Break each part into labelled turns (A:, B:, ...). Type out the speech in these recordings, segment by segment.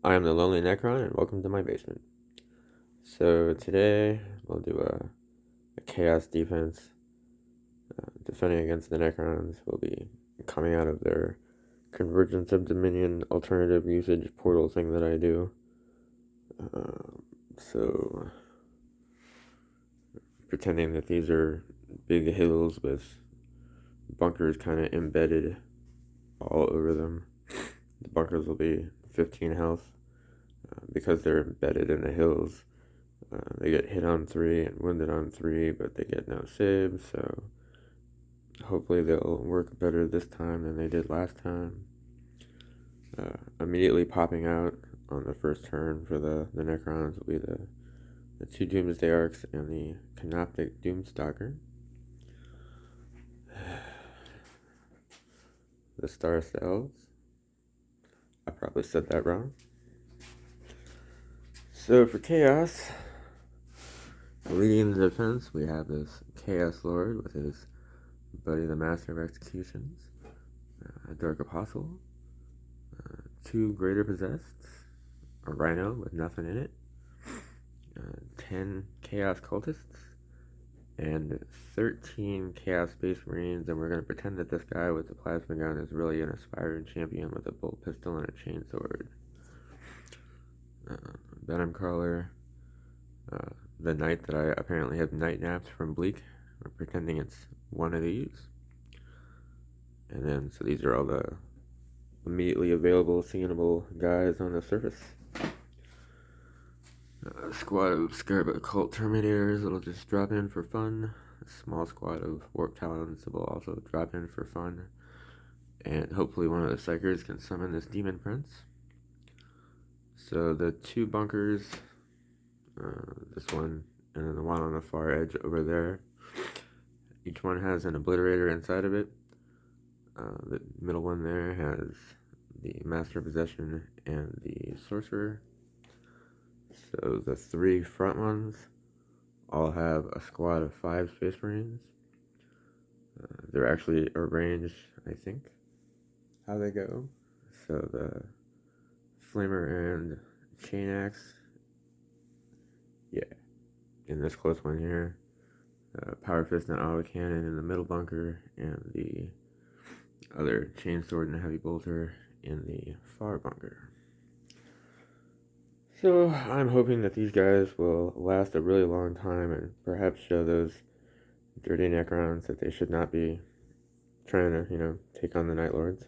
A: I am the Lonely Necron, and welcome to my basement. So today we'll do a chaos defense, defending against the Necrons. We'll be coming out of their convergence of dominion alternative usage portal thing that I do. So pretending that these are big hills with bunkers kind of embedded all over them. The bunkers will be 15 health because they're embedded in the hills. They get hit on 3 and wounded on 3, but they get no saves, so hopefully they'll work better this time than they did last time. Immediately popping out on the first turn for the Necrons will be the 2 Doomsday Arcs and the Canoptic Doomstalker. The Star Cells. I probably said that wrong. So for Chaos, leading the defense, we have this Chaos Lord with his buddy the Master of Executions, a Dark Apostle, 2 Greater Possessed, a Rhino with nothing in it, 10 Chaos Cultists, and 13 Chaos Space Marines, and we're going to pretend that this guy with the plasma gun is really an aspiring champion with a bolt pistol and a chainsword. Venom Crawler, the knight that I apparently have night naps from Bleak. We're pretending it's one of these. And then, so these are all the immediately available, singable guys on the surface. A squad of Scarab Occult Terminators that'll just drop in for fun. A small squad of Warp Talons that will also drop in for fun. And hopefully one of the Psychers can summon this Demon Prince. So the 2 bunkers, this one and then the one on the far edge over there, each one has an obliterator inside of it. The middle one there has the Master of Possession and the Sorcerer. So the 3 front ones all have a squad of 5 Space Marines. They're actually arranged, I think, how they go. So the Flamer and Chain Axe, yeah, in this close one here. Power Fist and Auto Cannon in the middle bunker, and the other Chainsword and Heavy Bolter in the far bunker. So I'm hoping that these guys will last a really long time and perhaps show those dirty Necrons that they should not be trying to, take on the Night Lords.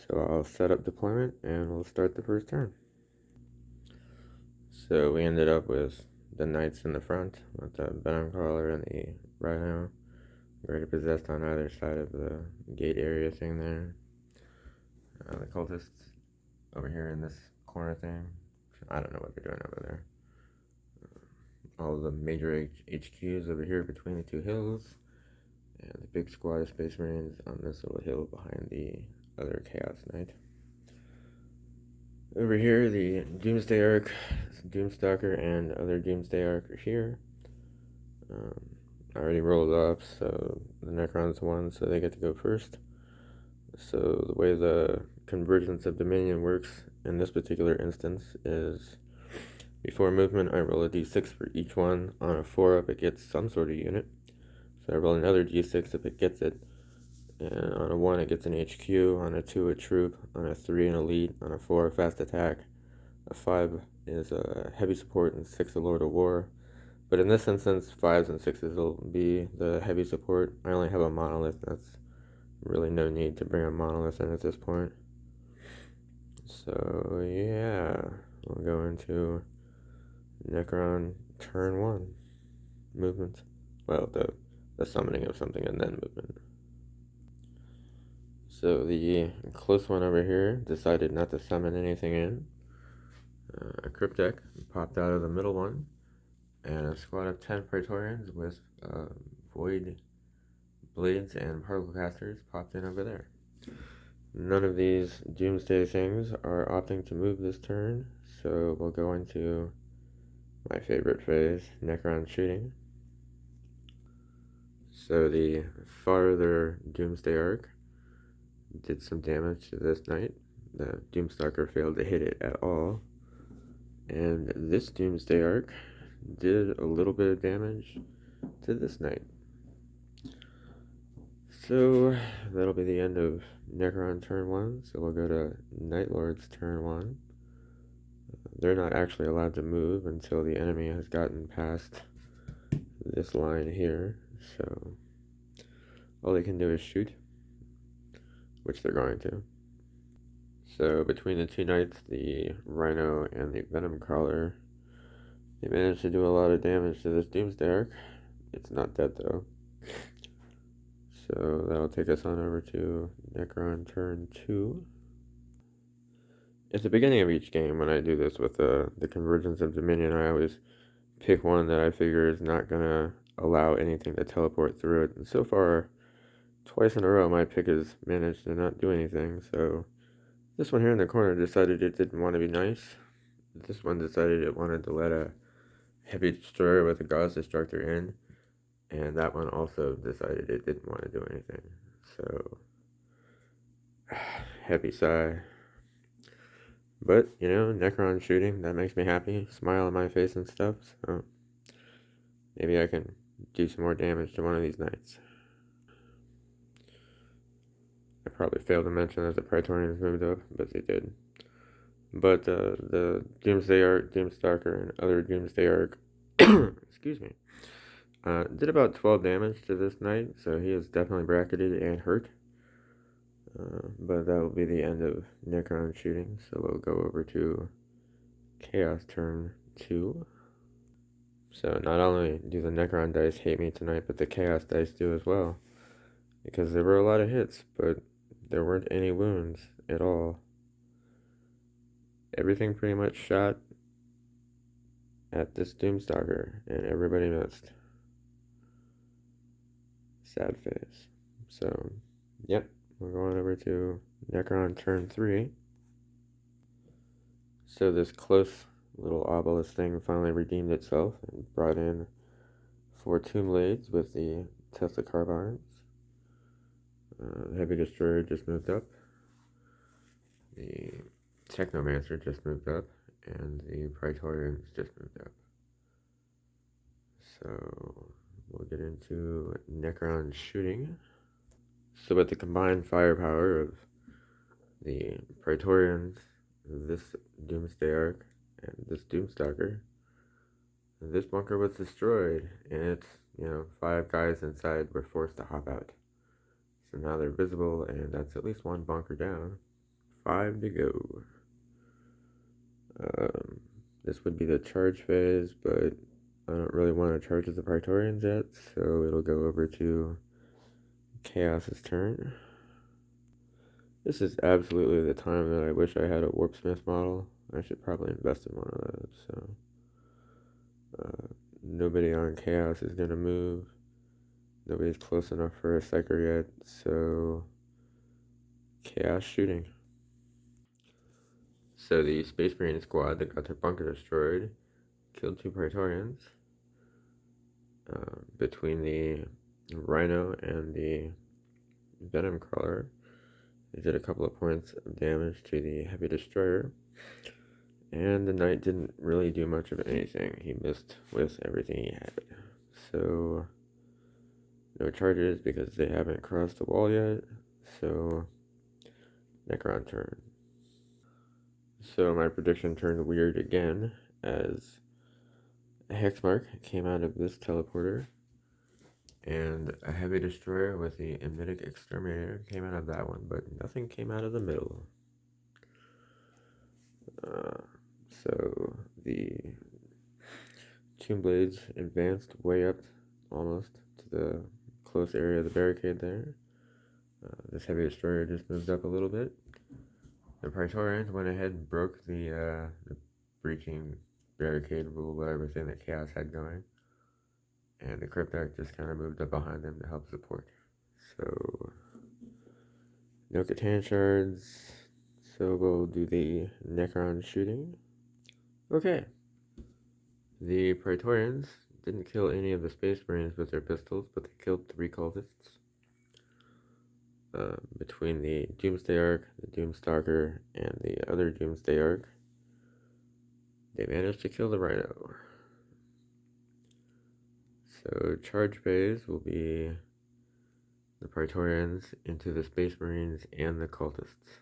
A: So I'll set up deployment and we'll start the first turn. So we ended up with the Knights in the front with the Venom Crawler and the Rhino. Greater Possessed on either side of the gate area thing there. The Cultists over here in this corner thing. I don't know what they're doing over there. All of the major HQs over here between the 2 hills. And the big squad of Space Marines on this little hill behind the other Chaos Knight. Over here, the Doomsday Arc, Doomstalker, and other Doomsday Arc are here. I already rolled up, so the Necrons won, so they get to go first. So the way the convergence of dominion works in this particular instance is before movement I roll a d6 for each one. On a 4 up it gets some sort of unit, so I roll another d6 if it gets it, and on a 1 it gets an HQ, on a 2 a troop, on a 3 an elite, on a 4 a fast attack, a 5 is a heavy support, and 6 a Lord of War. But in this instance, 5s and 6s will be the heavy support. I only have a monolith. That's really no need to bring a monolith in at this point. So yeah, we'll go into Necron turn 1 movement. Well, the summoning of something and then movement. So the close one over here decided not to summon anything in. A Cryptek popped out of the middle one. And a squad of 10 Praetorians with Void Blades and Particle Casters popped in over there. None of these Doomsday things are opting to move this turn, so we'll go into my favorite phase, Necron shooting. So the farther Doomsday Arc did some damage to this knight. the Doomstalker failed to hit it at all. And this Doomsday Arc did a little bit of damage to this knight. So that'll be the end of Necron turn 1. So we'll go to Night Lord's turn 1. They're not actually allowed to move until the enemy has gotten past this line here. So all they can do is shoot, which they're going to. So between the two knights, the Rhino and the Venom Crawler, they managed to do a lot of damage to this Doomsday Arc. It's not dead though. So that'll take us on over to Necron turn 2. At the beginning of each game, when I do this with the convergence of Dominion, I always pick one that I figure is not going to allow anything to teleport through it. And so far, twice in a row, my pick has managed to not do anything. So this one here in the corner decided it didn't want to be nice. This one decided it wanted to let a heavy destroyer with a Gauss Destructor in. And that one also decided it didn't want to do anything. So, heavy sigh. But, you know, Necron shooting, that makes me happy. Smile on my face and stuff. So, maybe I can do some more damage to one of these knights. I probably failed to mention that the Praetorians moved up, but they did. But the Doomsday Arc, Doomstalker, and other Doomsday Arc, excuse me, did about 12 damage to this knight, so he is definitely bracketed and hurt. But that will be the end of Necron shooting, so we'll go over to Chaos turn 2. So not only do the Necron dice hate me tonight, but the Chaos dice do as well. Because there were a lot of hits, but there weren't any wounds at all. Everything pretty much shot at this Doomstalker, and everybody missed. Sad face. So, yep, we're going over to Necron turn 3. So this close little obelisk thing finally redeemed itself and brought in 4 Tomb Blades with the Tesla Carbines. The Heavy Destroyer just moved up. The Technomancer just moved up. And the Praetorians just moved up. So we'll get into Necron shooting. So with the combined firepower of the Praetorians, this Doomsday Arc, and this Doomstalker, this bunker was destroyed, and it's, 5 guys inside were forced to hop out. So now they're visible, and that's at least 1 bunker down. 5 to go. This would be the charge phase, but I don't really want to charge the Praetorians yet, so it'll go over to Chaos's turn. This is absolutely the time that I wish I had a Warpsmith model. I should probably invest in one of those. So nobody on Chaos is going to move. Nobody's close enough for a Psyker yet, so Chaos shooting. So the Space Marine squad that got their bunker destroyed killed 2 Praetorians. Between the Rhino and the Venom Crawler, they did a couple of points of damage to the Heavy Destroyer. And the Knight didn't really do much of anything. He missed with everything he had. So, no charges because they haven't crossed the wall yet. So, Necron turn. So my prediction turned weird again as a Hexmark came out of this teleporter. And a Heavy Destroyer with the Invade Exterminator came out of that one, but nothing came out of the middle. So the Tomb Blades advanced way up almost to the close area of the barricade there. This Heavy Destroyer just moved up a little bit. The Praetorians went ahead and broke the breaching barricade rule, whatever thing that Chaos had going. And the Cryptek just kind of moved up behind them to help support. So, no Catan shards. So we'll do the Necron shooting. Okay. The Praetorians didn't kill any of the Space Marines with their pistols, but they killed 3 cultists. between the Doomsday Arc, the Doomstalker, and the other Doomsday Arc, they managed to kill the Rhino. So charge phase will be the Praetorians into the Space Marines and the Cultists.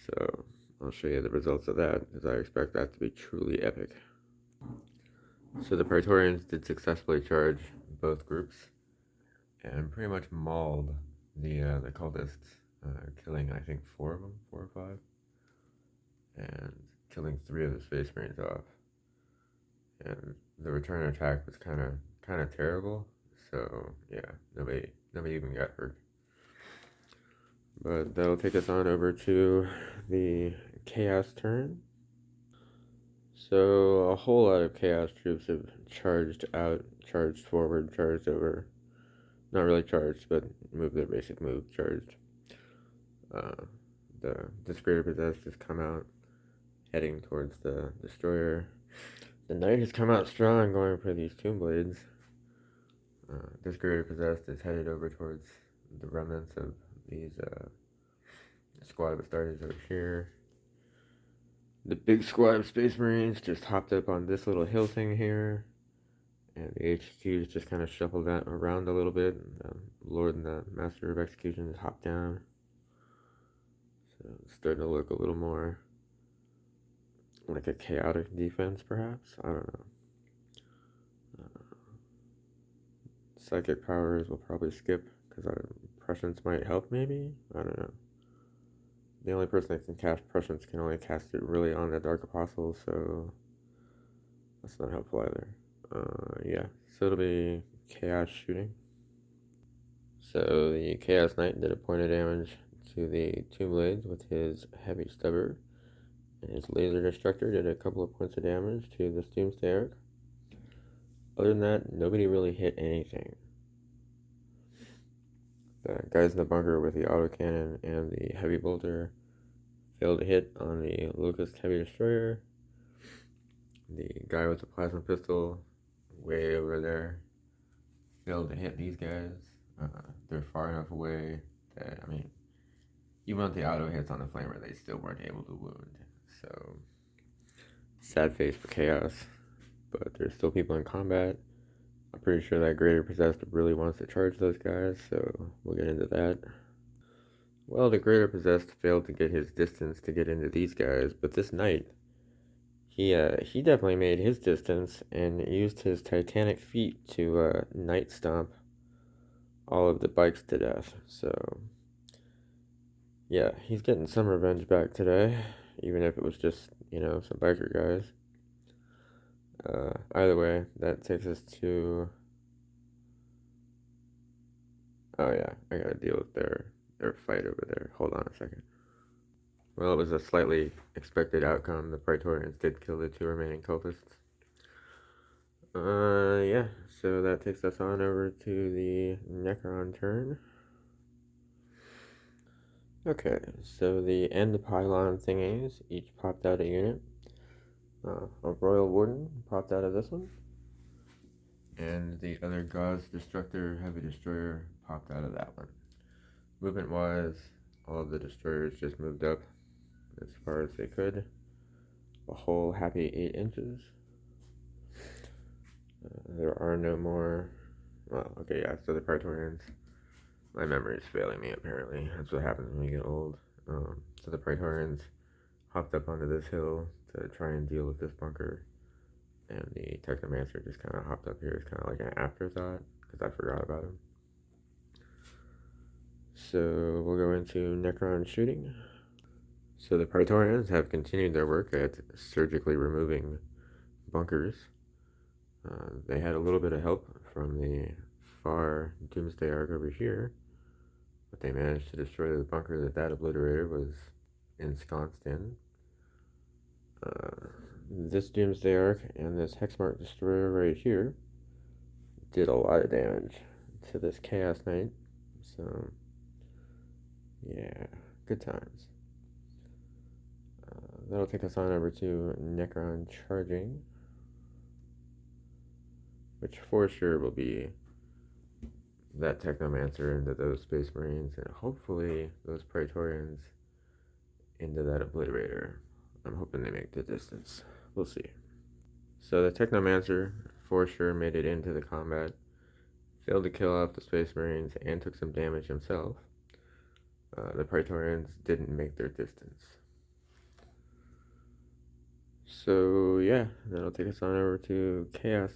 A: So I'll show you the results of that, because I expect that to be truly epic. So the Praetorians did successfully charge both groups and pretty much mauled the cultists, killing I think 4 of them, 4 or 5, and killing 3 of the Space Marines off. And the return attack was kind of terrible. So yeah, nobody even got hurt. But that'll take us on over to the Chaos turn. So a whole lot of Chaos troops have charged out, charged forward, charged over. Not really charged, but moved their basic move, charged. The Disgrader Possessed has come out, heading towards the Destroyer. The Knight has come out strong, going for these Tomb Blades. Disgrader Possessed is headed over towards the remnants of these squad of Astartes over here. The big squad of Space Marines just hopped up on this little hill thing here, and the HQs just kind of shuffled that around a little bit. And Lord and the Master of Execution just hopped down. So it's starting to look a little more like a chaotic defense, perhaps? I don't know. Psychic powers will probably skip, because Prescience might help, maybe? I don't know. The only person that can cast Prescience can only cast it really on the Dark Apostle, so that's not helpful either. Yeah, so it'll be Chaos shooting. So the Chaos Knight did a point of damage to the Tomb Blades with his Heavy Stubber, and his Laser Destructor did a couple of points of damage to the Doomsday Arc. Other than that, nobody really hit anything. The guys in the bunker with the autocannon and the heavy bolter failed to hit on the Locust Heavy Destroyer. The guy with the plasma pistol way over there failed to hit these guys. They're far enough away that, I mean, even with the auto hits on the flamer, they still weren't able to wound. So, sad face for Chaos. But there's still people in combat. I'm pretty sure that Greater Possessed really wants to charge those guys, so we'll get into that. Well, the Greater Possessed failed to get his distance to get into these guys, but this Knight, he definitely made his distance and used his Titanic feet to Night Stomp all of the bikes to death. So, yeah, he's getting some revenge back today, even if it was just, some biker guys. Either way, that takes us to... Oh yeah, I gotta deal with their fight over there. Hold on a second. Well, it was a slightly expected outcome. The Praetorians did kill the 2 remaining cultists. Yeah, so that takes us on over to the Necron turn. Okay, so the end pylon thingies each popped out a unit. A Royal Warden popped out of this one. And the other God's Destructor Heavy Destroyer popped out of that one. Movement wise, all of the destroyers just moved up as far as they could. A whole happy 8 inches. There are no more. Well, okay, yeah, so the Praetorians. My memory is failing me, apparently. That's what happens when you get old. So the Praetorians hopped up onto this hill to try and deal with this bunker. And the Technomancer just kind of hopped up here as kind of like an afterthought, because I forgot about him. So we'll go into Necron shooting. So the Praetorians have continued their work at surgically removing bunkers. They had a little bit of help from the far Doomsday Arc over here, but they managed to destroy the bunker that obliterator was ensconced in. This Doomsday Arc and this Hexmark Destroyer right here did a lot of damage to this Chaos Knight. So, yeah, good times. That'll take us on over to Necron charging, which for sure will be that Technomancer into those Space Marines, and hopefully those Praetorians into that Obliterator. I'm hoping they make the distance. We'll see. So the Technomancer for sure made it into the combat, failed to kill off the Space Marines, and took some damage himself. The Praetorians didn't make their distance. So yeah, that'll take us on over to Chaos.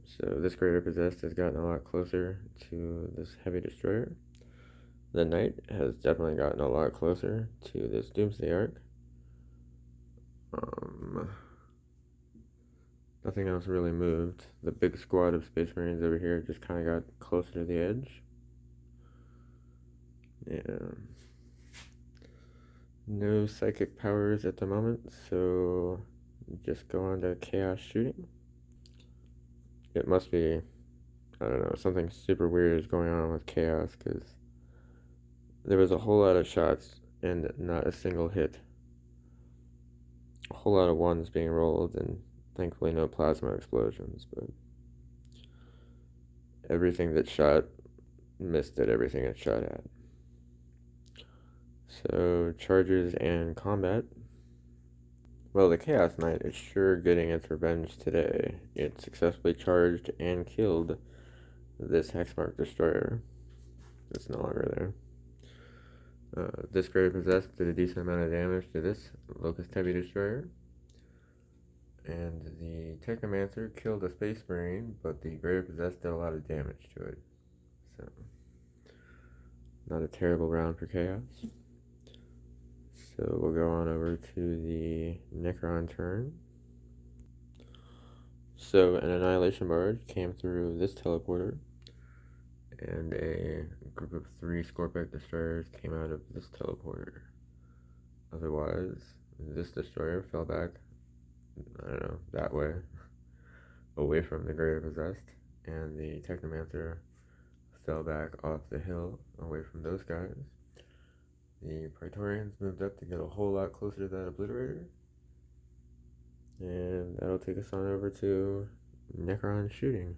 A: So this Greater Possessed has gotten a lot closer to this Heavy Destroyer. The Knight has definitely gotten a lot closer to this Doomsday Arc. Nothing else really moved. The big squad of Space Marines over here just kind of got closer to the edge. Yeah. No psychic powers at the moment, so just go on to Chaos Shooting. It must be, I don't know, something super weird is going on with Chaos, because there was a whole lot of shots and not a single hit. A whole lot of ones being rolled, and thankfully no plasma explosions, but everything that shot missed at everything it shot at. So, charges and combat. Well, the Chaos Knight is sure getting its revenge today. It successfully charged and killed this Hexmark Destroyer. It's no longer there. This Greater Possessed did a decent amount of damage to this Locust Heavy Destroyer. And the Technomancer killed a Space Marine, but the Greater Possessed did a lot of damage to it. So, not a terrible round for Chaos. So we'll go on over to the Necron turn. So an Annihilation Barge came through this teleporter, and a group of 3 Scorpic Destroyers came out of this teleporter. Otherwise, this Destroyer fell back, I don't know, that way, away from the Greater Possessed, and the Technomancer fell back off the hill, away from those guys. The Praetorians moved up to get a whole lot closer to that Obliterator. And that'll take us on over to Necron Shooting.